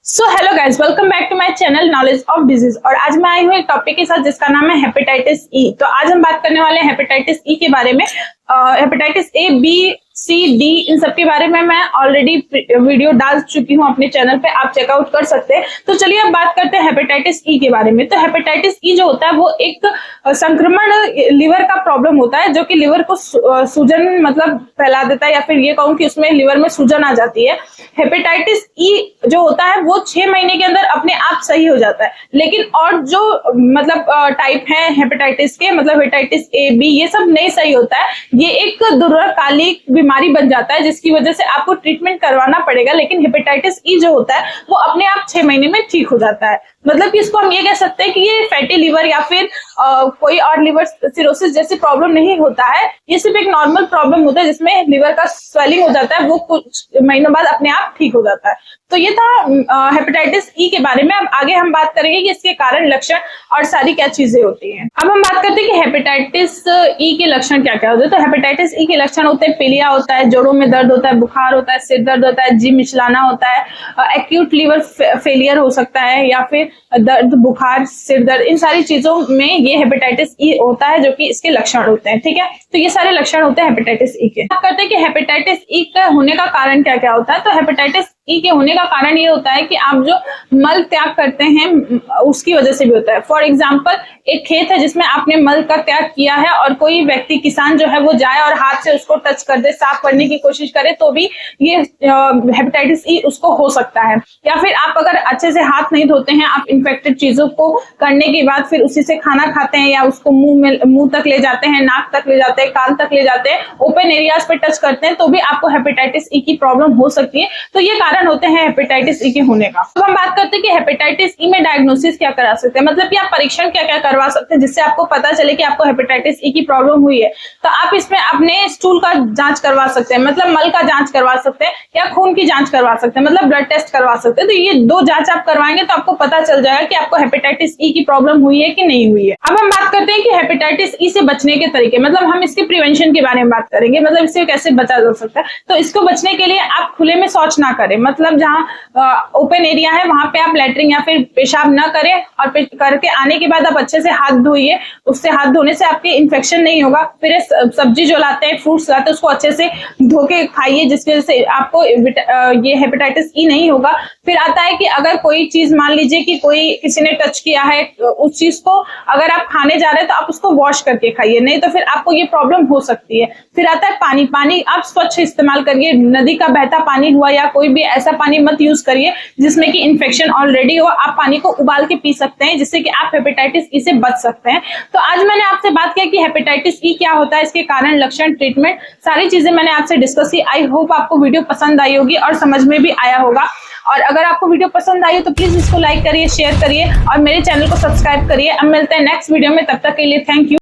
So hello guys, welcome back to my channel knowledge of disease. और आज मैं आई हूँ एक टॉपिक के साथ जिसका नाम है हेपेटाइटिस ई। तो आज हम बात करने वाले हैं हेपेटाइटिस ई के बारे में। Hepatitis A, B, C, D इन सब के बारे में मैं ऑलरेडी वीडियो डाल चुकी हूँ अपने चैनल पे, आप चेकआउट कर सकते हैं। तो चलिए अब बात करते हैं हेपेटाइटिस ई के बारे में। तो हेपेटाइटिस ई जो होता है वो एक संक्रमण लिवर का प्रॉब्लम होता है, जो कि लिवर को सूजन मतलब फैला देता है, या फिर ये कहूँ कि उसमें लिवर में सूजन आ जाती है। हेपेटाइटिस ई जो होता है वो 6 महीने के अंदर अपने आप सही हो जाता है, लेकिन और जो मतलब टाइप है हेपेटाइटिस के, मतलब हेपेटाइटिस ए, बी, ये सब नहीं सही होता है। ये एक दीर्घकालिक बीमारी बन जाता है जिसकी वजह से आपको ट्रीटमेंट करवाना पड़ेगा। लेकिन हेपेटाइटिस ई जो होता है वो अपने आप 6 महीने में ठीक हो जाता है। मतलब कि इसको हम ये कह सकते हैं कि ये फैटी लिवर या फिर कोई और लिवर सिरोसिस जैसी प्रॉब्लम नहीं होता है। ये सिर्फ एक नॉर्मल प्रॉब्लम होता है जिसमें लिवर का स्वेलिंग हो जाता है, वो कुछ महीनों बाद अपने आप ठीक हो जाता है। तो ये था हेपेटाइटिस ई के बारे में। अब आगे हम बात करेंगे कि इसके कारण, लक्षण और सारी क्या चीजें होती हैं। अब हम बात करते हैं कि हेपेटाइटिस ई के लक्षण क्या क्या होते हैं। तो हेपेटाइटिस ई के लक्षण होते हैं, पीलिया होता है, जोड़ों में दर्द होता है, बुखार होता है, सिर दर्द होता है, जी मिचलाना होता है, एक्यूट लिवर फेलियर हो सकता है, या फिर दर्द, बुखार, सिर दर्द, इन सारी चीजों में ये हेपेटाइटिस ई होता है, जो कि इसके लक्षण होते हैं। ठीक है, तो ये सारे लक्षण होते हैं हेपेटाइटिस ई के। बात करते हैं कि हेपेटाइटिस ई का होने का कारण क्या क्या होता है। तो हेपेटाइटिस ई के होने का कारण ये होता है कि आप जो मल त्याग करते हैं उसकी वजह से भी होता है। फॉर एग्जाम्पल, एक खेत है जिसमें आपने मल का त्याग किया है और कोई व्यक्ति, किसान जो है वो जाए और हाथ से उसको टच कर दे, साफ करने की कोशिश करे, तो भी ये हेपेटाइटिस ई उसको हो सकता है। या फिर आप अगर अच्छे से हाथ नहीं धोते हैं, आप इन्फेक्टेड चीजों को करने के बाद फिर उसी से खाना खाते हैं, या उसको मुंह तक ले जाते हैं, नाक तक ले जाते हैं, कान तक ले जाते हैं, ओपन एरियाज पे टच करते हैं, तो भी आपको हेपेटाइटिस ई की प्रॉब्लम हो सकती है। तो ये कारण होते हैं हेपेटाइटिस ई के होने का। अब हम बात करते हैं कि हेपेटाइटिस ई में डायग्नोसिस क्या करा सकते हैं, मतलब कि आप परीक्षण क्या क्या करवा सकते हैं जिससे आपको पता चले कि आपको हेपेटाइटिस ई की प्रॉब्लम हुई है। तो आप इसमें अपने स्टूल का जांच करवा सकते हैं, मतलब मल का जांच करवा सकते हैं, या खून की जांच करवा सकते हैं, मतलब ब्लड टेस्ट करवा सकते हैं। तो ये 2 जांच आप करवाएंगे तो आपको पता चल जाएगा कि आपको हेपेटाइटिस ई की प्रॉब्लम हुई है कि नहीं हुई है। अब हम बात करते हैं कि हेपेटाइटिस ई से बचने के तरीके, मतलब हम इसके प्रिवेंशन के बारे में बात करेंगे, मतलब इससे कैसे बचा जा सकता है। तो इसको बचने के लिए आप खुले में शौच ना करें, मतलब जहाँ ओपन एरिया है वहां पे आप लैट्रिन या फिर पेशाब ना करें, और करके आने के बाद आप अच्छे से हाथ धोइए। उससे हाथ धोने से आपके इन्फेक्शन नहीं होगा। फिर सब्जी जो लाते हैं, फ्रूट्स लाते हैं, उसको अच्छे से धो के खाइए, जिसकी वजह से आपको ये हेपेटाइटिस ई नहीं होगा। फिर आता है कि अगर कोई चीज, मान लीजिए कि कोई किसी ने टच किया है, उस चीज को अगर आप खाने जा रहे हैं तो आप उसको वॉश करके खाइए, नहीं तो फिर आपको ये प्रॉब्लम हो सकती है। फिर आता है पानी आप स्वच्छ इस्तेमाल करिए। नदी का बहता पानी हुआ या कोई भी ऐसा पानी मत यूज करिए जिसमें कि इन्फेक्शन ऑलरेडी हो। आप पानी को उबाल के पी सकते हैं, जिससे कि आप हेपेटाइटिस ई से बच सकते हैं। तो आज मैंने आपसे बात किया कि हेपेटाइटिस ई क्या होता है, इसके कारण, लक्षण, ट्रीटमेंट, सारी चीजें मैंने आपसे डिस्कस की। आई होप आपको वीडियो पसंद आई होगी और समझ में भी आया होगा। और अगर आपको वीडियो पसंद आई हो तो प्लीज इसको लाइक करिए, शेयर करिए और मेरे चैनल को सब्सक्राइब करिए। अब मिलते हैं नेक्स्ट वीडियो में, तब तक के लिए थैंक यू।